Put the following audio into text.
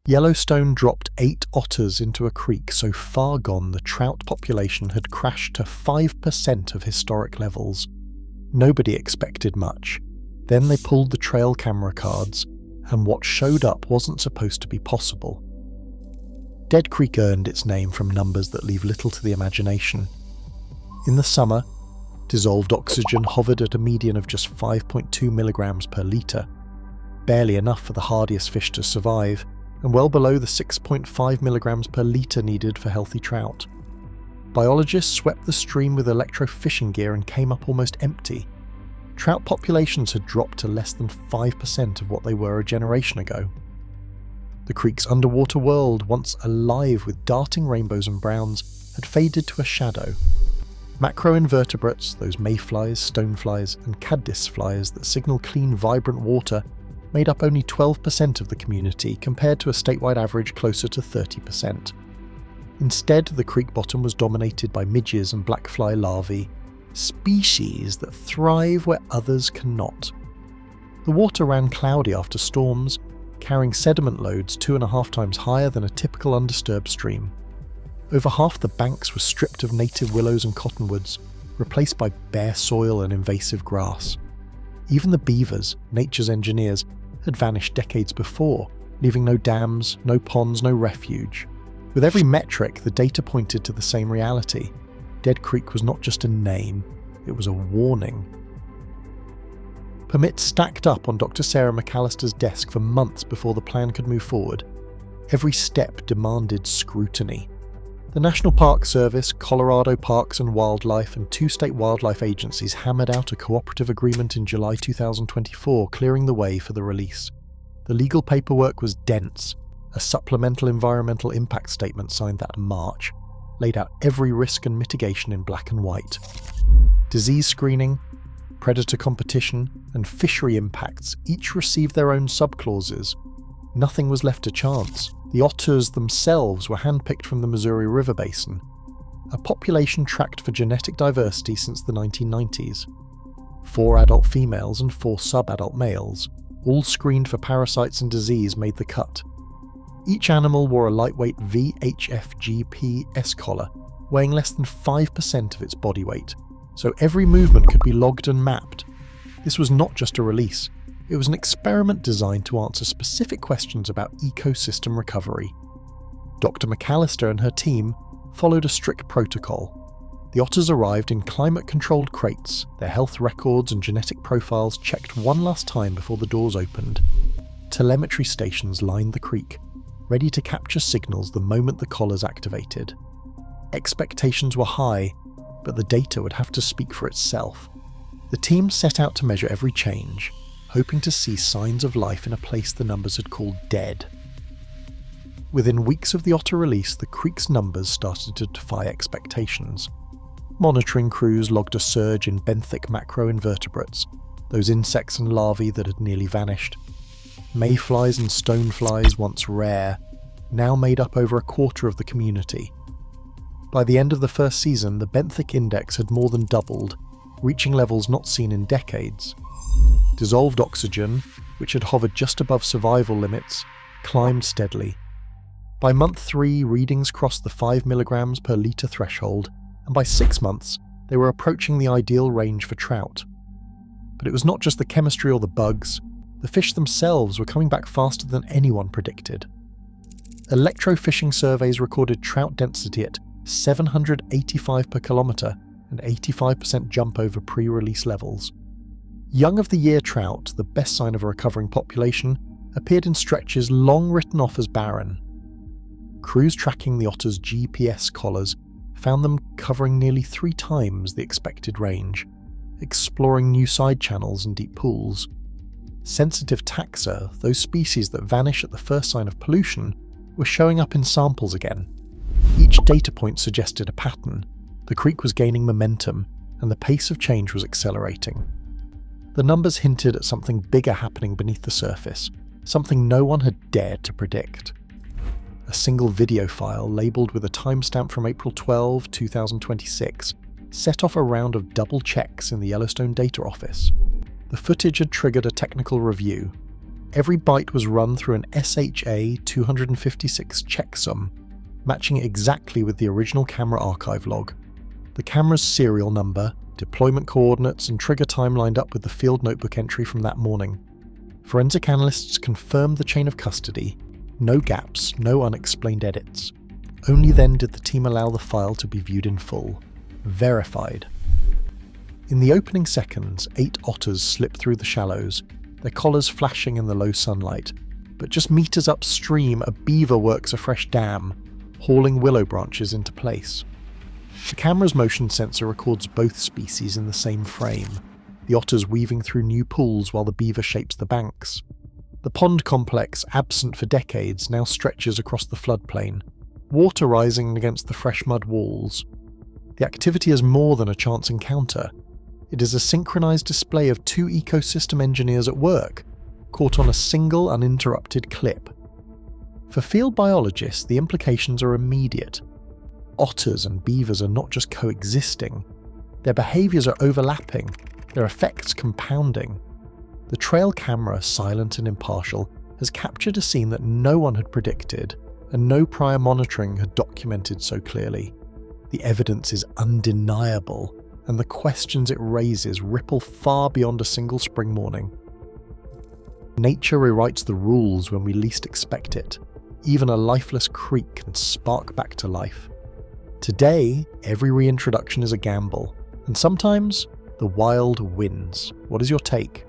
Yellowstone dropped 8 otters into a creek so far gone the trout population had crashed to 5% of historic levels. Nobody expected much. Then they pulled the trail camera cards, and what showed up wasn't supposed to be possible. Dead Creek earned its name from numbers that leave little to the imagination. In the summer, dissolved oxygen hovered at a median of just 5.2 milligrams per litre, barely enough for the hardiest fish to survive, and well below the 6.5 milligrams per litre needed for healthy trout. Biologists swept the stream with electro-fishing gear and came up almost empty. Trout populations had dropped to less than 5% of what they were a generation ago. The creek's underwater world, once alive with darting rainbows and browns, had faded to a shadow. Macroinvertebrates, those mayflies, stoneflies, and caddisflies that signal clean, vibrant water, made up only 12% of the community compared to a statewide average closer to 30%. Instead, the creek bottom was dominated by midges and blackfly larvae, species that thrive where others cannot. The water ran cloudy after storms, carrying sediment loads 2.5 times higher than a typical undisturbed stream. Over half the banks were stripped of native willows and cottonwoods, replaced by bare soil and invasive grass. Even the beavers, nature's engineers, had vanished decades before, leaving no dams, no ponds, no refuge. With every metric, the data pointed to the same reality. Dead Creek was not just a name, it was a warning. Permits stacked up on Dr. Sarah McAllister's desk for months before the plan could move forward. Every step demanded scrutiny. The National Park Service, Colorado Parks and Wildlife, and 2 state wildlife agencies hammered out a cooperative agreement in July 2024, clearing the way for the release. The legal paperwork was dense. A supplemental environmental impact statement signed that March laid out every risk and mitigation in black and white. Disease screening, predator competition, and fishery impacts each received their own subclauses. Nothing was left to chance. The otters themselves were handpicked from the Missouri River Basin, a population tracked for genetic diversity since the 1990s. 4 adult females and 4 sub-adult males, all screened for parasites and disease, made the cut. Each animal wore a lightweight VHFGP S-collar, weighing less than 5% of its body weight, so every movement could be logged and mapped. This was not just a release. It was an experiment designed to answer specific questions about ecosystem recovery. Dr. McAllister and her team followed a strict protocol. The otters arrived in climate-controlled crates, their health records and genetic profiles checked one last time before the doors opened. Telemetry stations lined the creek, ready to capture signals the moment the collars activated. Expectations were high, but the data would have to speak for itself. The team set out to measure every change, hoping to see signs of life in a place the numbers had called dead. Within weeks of the otter release, the creek's numbers started to defy expectations. Monitoring crews logged a surge in benthic macroinvertebrates, those insects and larvae that had nearly vanished. Mayflies and stoneflies, once rare, now made up over a quarter of the community. By the end of the first season, the benthic index had more than doubled, reaching levels not seen in decades. Dissolved oxygen, which had hovered just above survival limits, climbed steadily. By month 3, readings crossed the 5 milligrams per litre threshold, and by 6 months, they were approaching the ideal range for trout. But it was not just the chemistry or the bugs. The fish themselves were coming back faster than anyone predicted. Electro-fishing surveys recorded trout density at 785 per kilometre, an 85% jump over pre-release levels. Young of the year trout, the best sign of a recovering population, appeared in stretches long written off as barren. Crews tracking the otters' GPS collars found them covering nearly 3 times the expected range, exploring new side channels and deep pools. Sensitive taxa, those species that vanish at the first sign of pollution, were showing up in samples again. Each data point suggested a pattern. The creek was gaining momentum, and the pace of change was accelerating. The numbers hinted at something bigger happening beneath the surface, something no one had dared to predict. A single video file, labelled with a timestamp from April 12, 2026, set off a round of double checks in the Yellowstone data office. The footage had triggered a technical review. Every bite was run through an SHA 256 checksum, matching it exactly with the original camera archive log. The camera's serial number, deployment coordinates, and trigger time lined up with the field notebook entry from that morning. Forensic analysts confirmed the chain of custody. No gaps, no unexplained edits. Only then did the team allow the file to be viewed in full. Verified. In the opening seconds, 8 otters slipped through the shallows, their collars flashing in the low sunlight. But just meters upstream, a beaver works a fresh dam, hauling willow branches into place. The camera's motion sensor records both species in the same frame, the otters weaving through new pools while the beaver shapes the banks. The pond complex, absent for decades, now stretches across the floodplain, water rising against the fresh mud walls. The activity is more than a chance encounter. It is a synchronized display of 2 ecosystem engineers at work, caught on a single uninterrupted clip. For field biologists, the implications are immediate. Otters and beavers are not just coexisting, their behaviours are overlapping, their effects compounding. The trail camera, silent and impartial, has captured a scene that no one had predicted, and no prior monitoring had documented so clearly. The evidence is undeniable, and the questions it raises ripple far beyond a single spring morning. Nature rewrites the rules when we least expect it. Even a lifeless creek can spark back to life. Today, every reintroduction is a gamble, and sometimes the wild wins. What is your take?